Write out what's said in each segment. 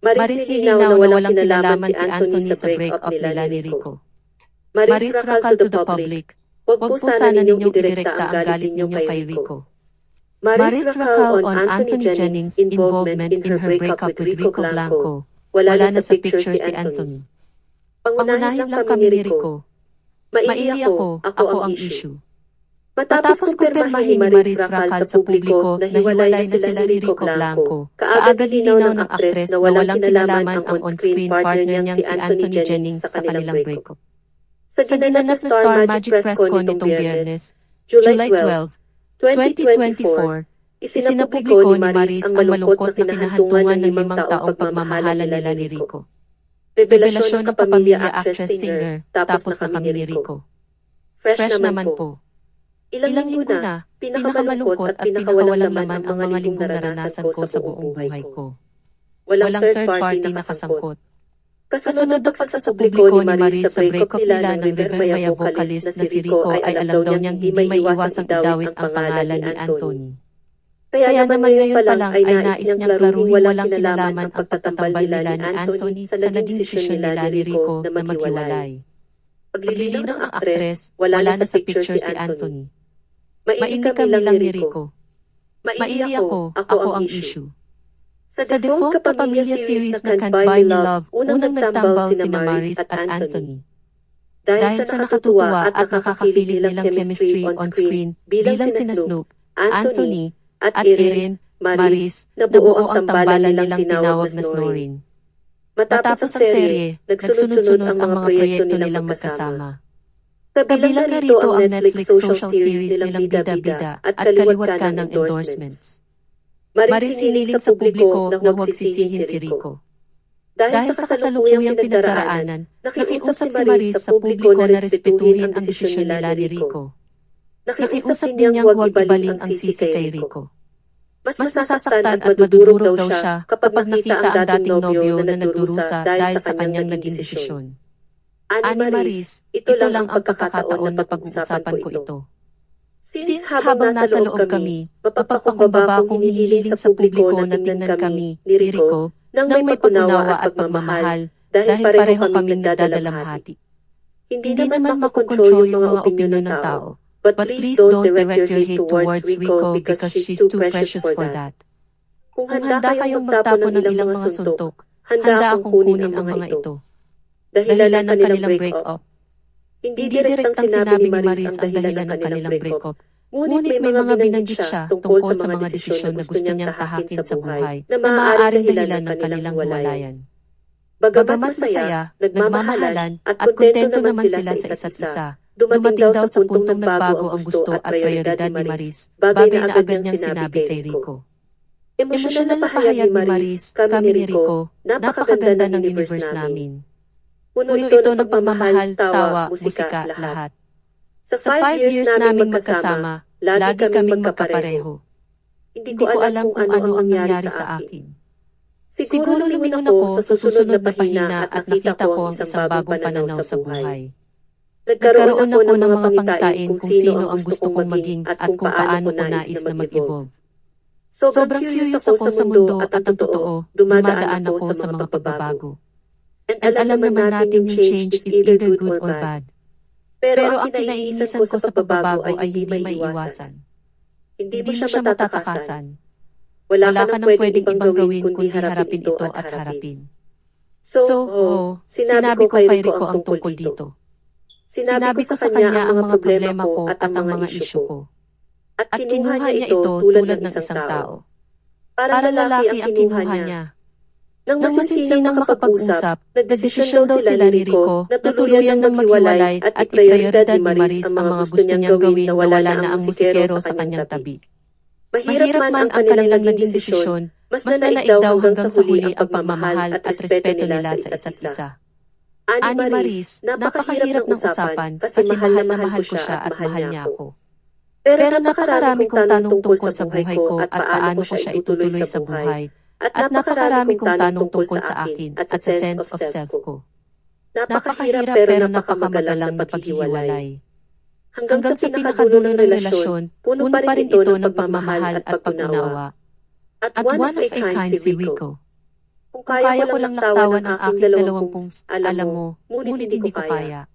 Maris nilinaw na walang kinalaman si Anthony sa break-up nila ni Rico. Maris Racal to the public, huwag po sana ninyong idirekta ang galit ninyo kay Rico. Maris Racal on Anthony Jennings' involvement in her breakup with Rico Blanco. Wala na sa picture si Anthony. Pangunahin lang kami ni Rico. Maili ako ang issue. Matapos kumpirmahin ni Maris Racal sa publiko na hiwalay na sila ni Rico Blanco, kaagad linaw ng aktres na walang kinalaman ang on-screen partner niyang si Anthony Jennings sa kanilang breakup. Sa ginanap na Star Magic Press Con nitong Biyernes, July 12, 2024, isinapubliko ni Maris ang malungkot na kinahantungan ng 5 taong pagmamahalan nila ni Rico. Revelasyon ng kapamilya actress-singer, tapos na kami ni Rico. Fresh naman po. Ilang linggo na, pinakamalungkot at pinakawalang laman ang mga linggong naranasan ko sa buong buhay ko. Walang third party nakasangkot. Kasunod pagsasapubliko ni Maris sa breakup nila ng River Maya vocalist na si Rico ay alam daw niyang hindi may iwasang idawit ang pangalan ni Anthony. Kaya naman ngayon pa lang ay nais niyang klaruhin walang kinalaman ang pagtatambal nila ni Anthony sa naging desisyon nila ni Rico na maghiwalay. Paglilinaw ng aktres, wala na sa picture si Anthony. Maili kami lang ni Rico. Maili ako ang issue. Sa default kapamilya series na Can't Buy Me Love, unang nagtambal sina Maris at Anthony. Dahil sa nakatutuwa at nakakakilig nilang chemistry on screen bilang sina Snoop, Anthony, at Erin, Maris, nabuo ang tambalan nilang tinawag na Snorin. Matapos ang serye, nagsunod-sunod ang mga proyekto nilang magkasama. Kabilang na rito ang Netflix social series nilang Bida-Bida at kaliwat ka ng endorsements. Maris hiniling sa publiko na huwag sisihin si Rico. Dahil sa kasalukuyang pinagdaraanan, nakiusap si Maris sa publiko na respetuhin ang desisyon nila ni Rico. Nakiusap din niyang huwag ibaling ang sisi kay Rico. Mas nasasaktan at madudurog daw siya kapag nakita ang dating nobyo na nagdurusa dahil sa kanyang naging desisyon. Ani Maris, ito lang ang pagkakataon na pag-uusapan ko ito. Since habang nasa loob kami, mapapakumbaba kong hinihiling sa publiko na tingnan kami ni Rico nang may pagkunawa at pagmamahal dahil pareho kaming nagdadalamhati. Hindi naman makokontrol yung mga opinyon ng tao, but please don't direct your hate towards Rico because she's too precious for that. Kung handa kayong magtapon ng ilang mga suntok, handa akong kunin ang mga ito. Dahilan ng kanilang break-up. Hindi direktang sinabi ni Maris ang dahilan ng kanilang break-up. Ngunit may mga binanggit siya tungkol sa mga desisyon na gusto niyang tahakin sa buhay na maaaring dahilan ng kanilang hiwalayan. Bagamat masaya, nagmamahalan at kontento naman sila sa isa't isa, dumating daw sa puntong nagbago ang gusto at prioridad ni Maris, bagay na agad niyang sinabi kay Rico. Emosyonal na pahayag ni Maris, kami ni Rico, napakaganda ng universe namin. Puno ito ng pagmamahal, tawa, musika, lahat. Sa 5 years namin magkasama, lagi kami magkapareho. Hindi ko alam kung ano ang nangyari sa akin. Siguro lumingon ako sa susunod na pahina at nakita ko ang isang bagong pananaw sa buhay. Nagkaroon ako ng mga pangitain kung sino ang gusto kong maging at kung paano ko nais na mag-evolve. Sobrang curious ako sa mundo at ang totoo, dumadaan ako sa mga pagbabago. And alam naman natin yung change is either good or bad. Pero ang kinaiinisan ko sa pagbabago ay hindi maiiwasan. Hindi mo siya matatakasan. Wala ka nang pwedeng ibang gawin kundi harapin ito at harapin. So, sinabi ko kay Rico ang tungkol dito. Sinabi ko sa kanya ang mga problema ko at ang mga issue ko. At kinuha niya ito tulad ng isang tao. Para lalaki ang kinuha niya. Nang masisining makapag-usap, nagdesisyon daw sila ni Rico na tuluyan ng maghiwalay at iprioridad ni Maris ang mga gusto niyang gawin na wala na ang musikero sa kanyang tabi. Mahirap man ang kanilang naging desisyon, mas nanaig daw hanggang sa huli ang pagmamahal at respeto nila sa isa't isa. Ani Maris, napakahirap ng usapan kasi mahal na mahal ko siya at mahal niya ako. Pero napakarami kong tanong tungkol sa buhay ko at paano ko siya itutuloy sa buhay. At napakarami kong tanong tungkol sa akin at sa sense of self ko. Napakahirap pero napakamagalang na paghihiwalay. Hanggang sa pinakadulo ng relasyon, puno pa rin ito ng pagmamahal at pagpunawa. At one of a kind si Rico. Kung kaya ko lang laktawan ang aking 20, alam mo, ngunit hindi ko kaya.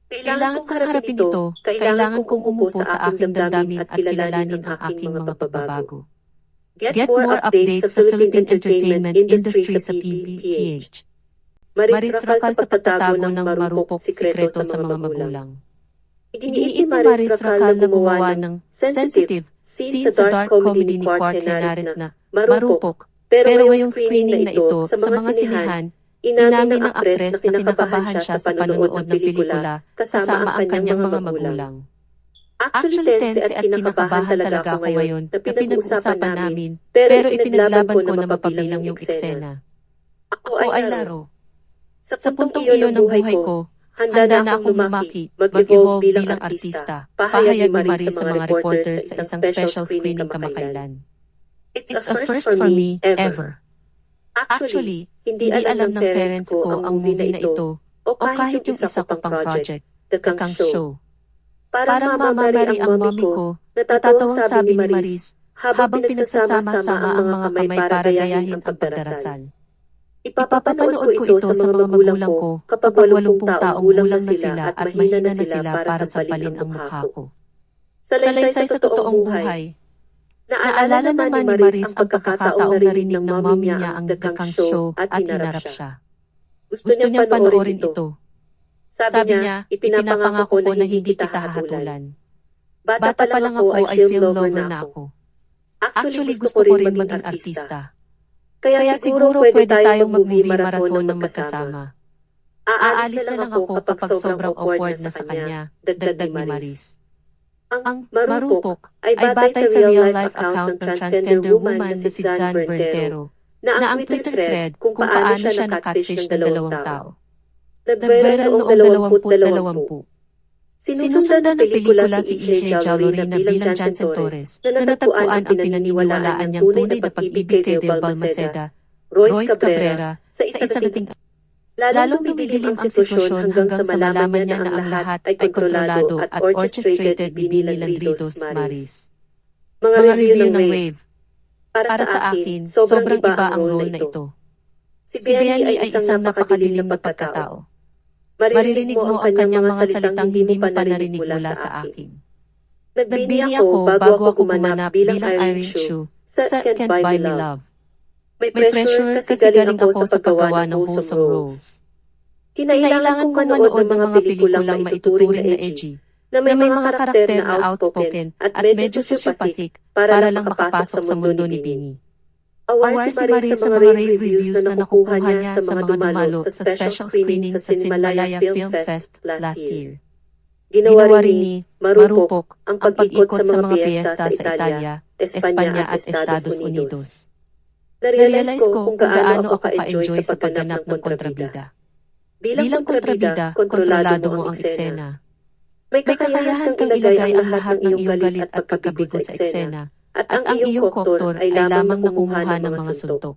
Kailangan kong harapin ito, kailangan kong umupo sa aking damdamin at kilalanin ang aking mga pagbabago. Get more updates sa Philippine entertainment industry sa PBPH. Maris Racal sa pagtatago ng marupok sikreto sa mga magulang. Idiniit ni Maris Racal na gumawa ng sensitive scene sa dark comedy ni Quark Henares na marupok. Pero ngayong screening na ito sa mga sinehan, inamin ng aktres na kinakabahan siya sa panonood ng pelikula kasama ang kanyang mga magulang. Actually, tense at kinakabahan talaga ako ngayon na pinag-uusapan namin, pero ipinaglaban ko na mapabilang yung eksena. Ako ay laro. Sa puntong iyon ng buhay ko, handa na akong lumaki, mag-evolve bilang artista, pahayag ni Marie sa mga reporters sa isang special screening kamakailan. It's a first for me ever. Actually, hindi alam ng parents ko ang movie na ito o kahit yung isa ko pang project, The Kang Show. Parang mamamari ang mommy ko, natatawang sabi ni Maris, habang pinagsasama-sama ang mga kamay para gayahin ang pagdarasal. Ipapapanood ko ito sa mga magulang ko kapag 80 taong gulang na sila at mahina na sila para sampalin ang mukha ko. Salaysay sa totoong buhay. Naalala naman ni Maris ang pagkakataong narinig ng mommy niya ang The Kang Show at hinarap siya. Gusto niyang panoorin ito. Sabi niya, ipinapangako ko na hindi kita hahatulan. Bata pa lang ako ay film lover na ako. Actually, gusto ko rin maging artista. Kaya siguro pwede tayong mag-movie marathon ng magkasama. Aalis na lang ako kapag sobrang awkward na sa kanya, dagdag ni Maris. Ang marupok ay batay sa real-life account ng transgender woman na si Zan Berntero, na ang Twitter thread kung paano siya nakatfish ng dalawang tao. Nag-viral noong 2020. Sinusundan ng pelikula si EJ Jalorina bilang Jansen Torres, na natagpuan ang pinaniniwalaan niyang tunay na pag-ibig kay Del Balmaceda, Royce Cabrera, sa isa nating lalong dumidilim ang sitwasyon hanggang sa malaman niya na ang lahat ay kontrolado at orchestrated ni Bini Landridos Maris. Mga review ng Rave. Para sa akin, sobrang iba ang role na ito. Si Biani ay isang napakadilim na pagkatao. Maririnig mo ang kanyang mga salitang hindi mo pa narinig mula sa akin. Nagbini ako bago ako gumanap bilang Irene Shue sa Can't Buy Me Love. May pressure kasi galing ako sa paggawa ng wholesome roles. Kinailangan kong manood ng mga pelikulang maituturing na edgy, na may mga karakter na outspoken at medyo sociopathic para lang makapasok sa mundo ni Bini. Aware si Marie sa mga rave reviews na nakukuha niya sa mga dumalo sa special screening sa Cinemalaya Film Fest last year. Ginawa rin ni Marupok ang pag-ikot sa mga piyesta sa Italia, Espanya at Estados Unidos. Na-realize ko kung gaano ako ka-enjoy sa pagganap ng kontrabida. Bilang kontrabida, kontrolado mo ang eksena. May kakayahan kang ilagay ang lahat ng iyong galit at pagkabigo sa eksena, at ang iyong koktor ay lamang nangunguha ng mga suntok.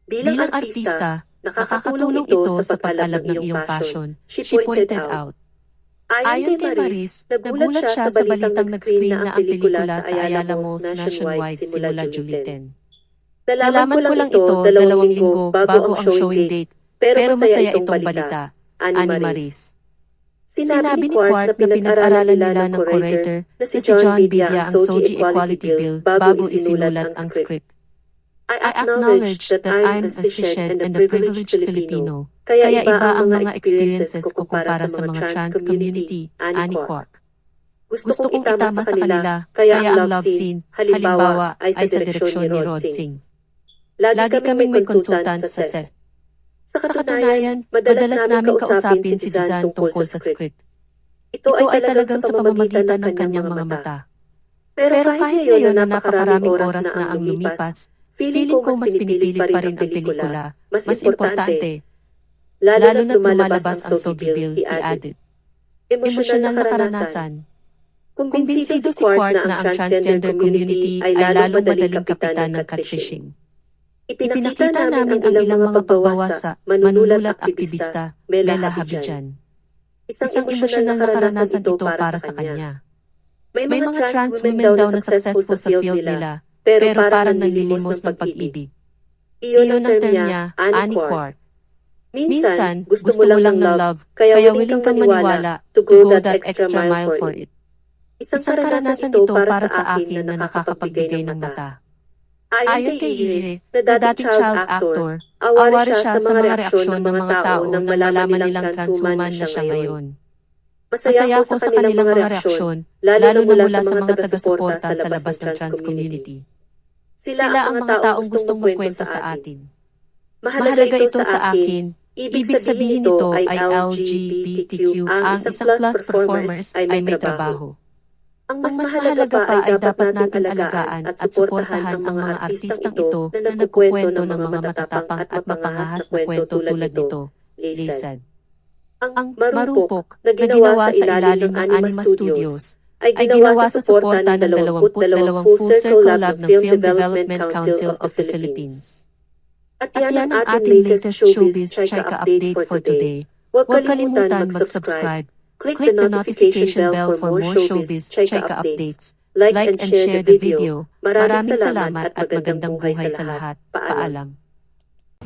Bilang artista, nakakatulong ito sa pag-alam ng iyong passion, she pointed out. Ayon kay Maris, nagulat siya sa balitang nag-screen na ang pelikula sa Ayala Malls nationwide simula July 10. Nalaman ko lang ito 2 linggo bago ang showing date, pero masaya itong balita, ani Maris. Sinabi ni Quark na pinag-aralan nila ng curator na si John Bidia ang SOGI Equality Bill bago isinulat ang script. I acknowledge that I'm a cishet and a privileged Filipino, kaya iba ang mga experiences ko kumpara sa mga trans community, ani Quark. Gusto kong itama sa kanila, kaya ang love scene, halimbawa, ay sa direksyon ni Rod Singh. Lagi kaming may konsultan sa set. Sa katunayan, madalas namin kausapin si Zan tungkol sa script. Ito ay talagang sa pamamagitan ng kanyang mga mata. Pero kahit ngayon na napakaraming oras na ang lumipas, feeling ko mas pinipili pa rin ang pelikula, mas importante. Lalo na't lumalabas ang SOGI Bill, he added. Emosyonal na karanasan. Kumbinsido si Quark na ang transgender community ay lalong madaling kapitan ng catfishing. Ipinakita namin ang ilang mga pagbabasa, manunulat at aktivista, Bella Habidjan. Isang emosyonal na karanasan ito para sa kanya. May mga trans women daw na successful sa field nila, pero parang nalilimos ng pag-ibig. Iyon ang term niya, aniquart. Minsan, gusto mo lang ng love, kaya willing kang maniwala to go that extra mile for it. Isang karanasan ito para sa akin na nakakapagbigay ng mata. Ayon kay EJ, na dating child actor, awari siya sa mga reaksyon ng mga tao nang malaman nilang transwoman na siya ngayon. Masaya ako sa kanilang mga reaksyon, lalo na mula sa mga taga-suporta sa labas ng trans community. Sila ang mga taong gustong magkwento sa atin. Mahalaga ito sa akin. Ibig sabihin nito ay LGBTQ ang isang plus performers ay may trabaho. Ang mas mahalaga pa ay dapat natin alagaan at suportahan ang mga artistang ito na nagkukwento ng mga matatapang at mapangahas na kwento tulad nito, Laysad. Ang marupok na ginawa sa ilalim ng Anima Studios ay ginawa sa suporta ng 22 Full Circle Lab ng Film Development Council of the Philippines. At yan ang ating latest showbiz Chika update for today. Huwag kalimutan mag-subscribe. Click the notification bell for more showbiz Chika updates. Like and share the video. Maraming salamat at magandang buhay sa lahat. Paalam.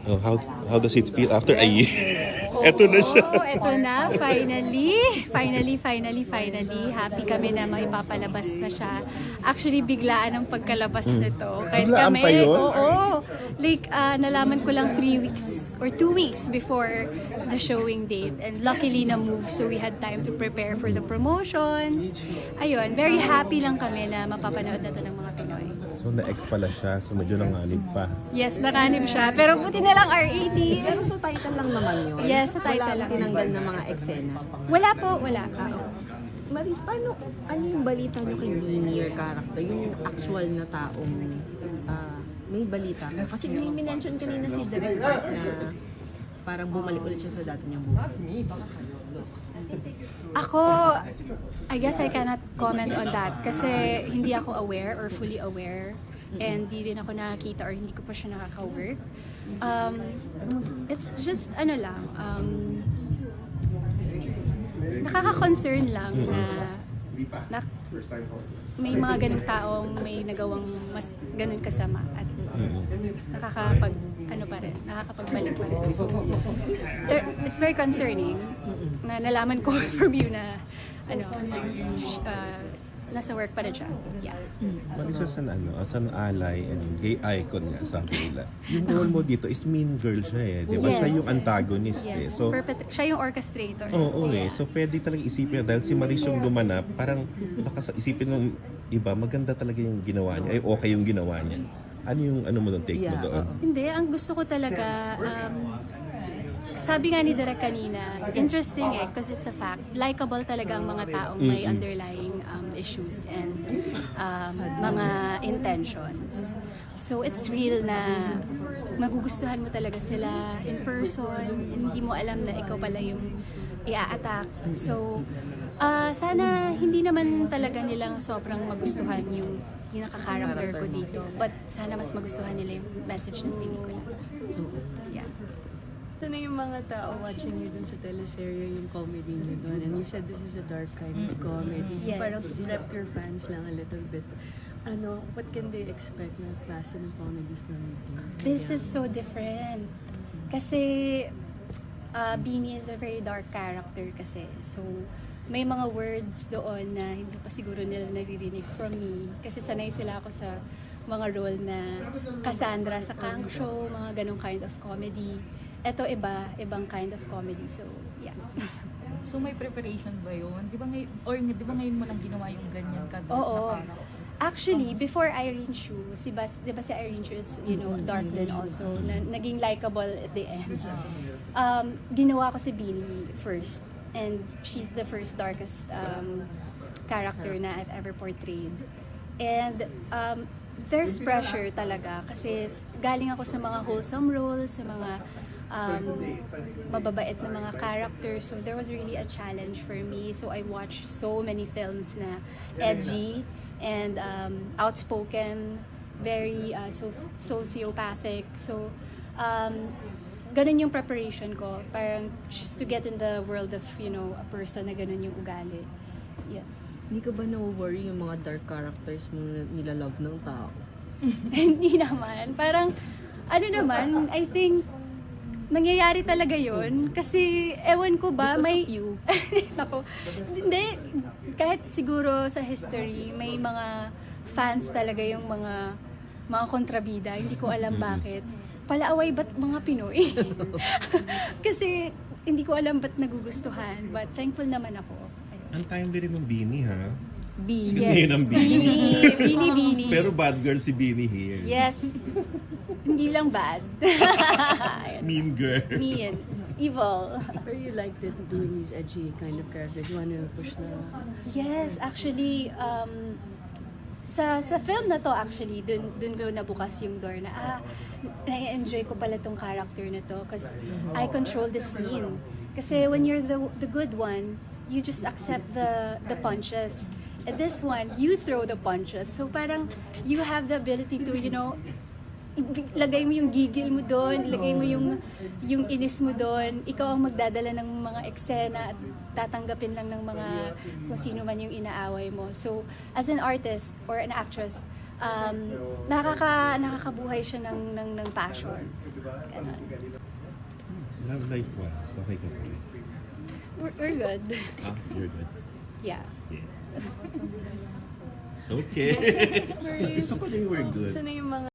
Oh, how does it feel after a year? Eto na siya. Oo, eto na. Finally. Happy kami na maipapalabas na siya. Actually, biglaan ang pagkalabas nito. Kahit Biglaan kami, pa yun? oo. Like, nalaman ko lang 3 weeks or 2 weeks before the showing date. And luckily na-move, so we had time to prepare for the promotions. Ayun, very happy lang kami na mapapanood na to ng mga Pinoy. So, na-ex pala siya. So, medyo nanganib pa. Yes, nakanib siya. Pero buti na lang R18. Pero sa title lang naman yun. Yes, sa title Wala lang. tinanggal ng mga eksena. Wala po, wala. Maris, ano yung balita nyo kay Linear character? Yung actual na taong may balita. Kasi minention kanina si Direk Art na parang bumalik ulit siya sa dati niyang buhay. Ako, I guess I cannot comment on that kasi hindi ako aware or fully aware and di rin ako nakakita or hindi ko pa siya nakaka-work. It's just, nakaka-concern lang na may mga ganung taong may nagawang mas ganun kasama at nakakapagbalik pa rin. So, it's very concerning na nalaman ko from you na nasa work pa rin siya. Yeah. Marisa as an ally and gay icon nga, sabi nila. Yung role mo dito is mean girl siya eh. Di ba? Yes. Siya yung antagonist eh. Yes, So, siya yung orchestrator. oo eh. So, pwede talaga isipin dahil si Maris yung gumanap, parang baka isipin ng iba, maganda talaga yung ginawa niya. Ay, okay yung ginawa niya. Ano mo doon, take mo doon? Hindi, ang gusto ko talaga, sabi nga ni Direk kanina, interesting because it's a fact. Likeable talaga ang mga taong may underlying issues and mga intentions. So it's real na magugustuhan mo talaga sila in person, hindi mo alam na ikaw pala yung i-attack. So sana hindi naman talaga nilang sobrang magustuhan yung pinaka-character ko dito. But sana mas magustuhan nila yung message ng pelikula. Yeah. Ito na yung mga tao watching you dun sa teleserye, yung comedy nyo dun. And you said this is a dark kind of comedy. So Yes. parang to rep your fans lang a little bit. What can they expect na klase ng comedy from you? This is so different. Kasi Beanie is a very dark character kasi. So may mga words doon na hindi pa siguro nila naririnig from me. Kasi sanay sila ako sa mga role na Cassandra sa Kang Show, mga ganong kind of comedy. Ito ibang kind of comedy. So, yeah. So may preparation ba yun? Di ba ngayon mo lang ginawa yung ganyan ka? Oo. Actually, before Irene Shue, di ba si Irene Shue is, dark din also, na naging likable at the end. Ginawa ko si Beanie first. And she's the first darkest character na I've ever portrayed. And there's pressure talaga kasi galing ako sa mga wholesome roles, sa mga mababait na mga characters. So there was really a challenge for me. So I watched so many films na edgy and outspoken, very sociopathic. So ganun yung preparation ko. Parang just to get in the world of, a person na ganun yung ugali. Yeah. Hindi ka ba na-worry yung mga dark characters mo na nilalove ng tao? Hindi naman. Parang, ano naman, I think, nangyayari talaga yun. Kasi, ewan ko ba, Because may... of you. Nako, hindi. Kahit siguro sa history, may mga fans talaga yung mga kontrabida. Hindi ko alam bakit. Palaaway ba't mga Pinoy? Kasi, hindi ko alam ba't nagugustuhan. But thankful naman ako. Ang time din ng Bini, ha? Being. Ngayon ang Bini. Bini. Pero bad girl si Bini here. Yes. Hindi lang bad. Mean girl. Mean. Evil. Or you liked it doing these edgy kind of characters? You want to push the... Yes, actually, sa film na to actually, dun ko nabukas yung door na, na-enjoy ko pala tong character na to because I control the scene. Kasi when you're the good one, you just accept the punches. And this one, you throw the punches. So parang you have the ability to, lagay mo yung gigil mo doon, ilagay mo yung inis mo doon. Ikaw ang magdadala ng mga eksena at tatanggapin lang ng mga kung sino man yung inaaway mo. So, as an artist or an actress, nakakabuhay siya ng passion. Ganun. Love life wise. Okay ka po. We're good. Ah, you're good. Yeah. Yeah. Okay. Gusto ko din we're good. Sana yung mga